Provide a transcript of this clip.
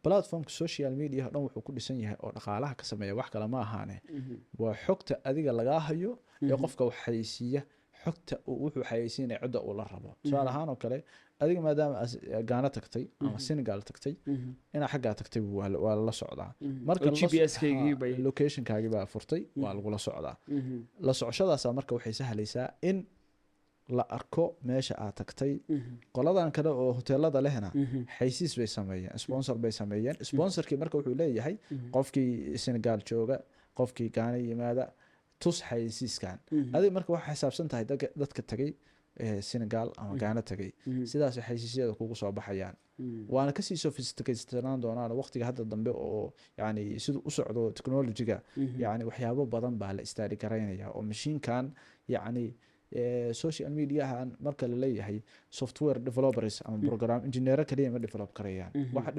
platformka social media dhan wuxuu ku dhisan yahay oo dhaqaalaha ka sameeya wax kale ma ahaane waa xogta adiga lagaa hayo ee qofka wax xayeysiiya xogta wuxuu xayeysiinaya cidda uu la rabo tusaale ahaan oo kale adiga maadaama Gaana tagtay ama Senegal tagtay ina xaggaa tagtay waa la socdaa marka GPS-kaagii bay location-kaagii baa furtay waa lagu la socdaa la socoshadaas marka waxay sahlaysaa in la arko meesha aad tagtay qoladan kale oo hoteelada lehna xaysiis bay sameeyeen sponsor bay sameeyeen sponsorkii marka wuxuu leeyahay qofkii Senegal jooga qofkii Gaana yimaada tus xaysiiskan adiga marka waxa xisaabsan tahay dadka tagay Senegal ama Gaana tagay sidaas xaysiisyada kugu soo baxayaan waana kasii sophisticated doonaan waqtiga hadda dambe oo yani sidoo u socdo technology-ga yani waxyaabo badan baa la istaari karaynaya oo machine-kan yani social media-han marka la leeyahay software developers ama program engineer kaliya ma develop karayaan waxa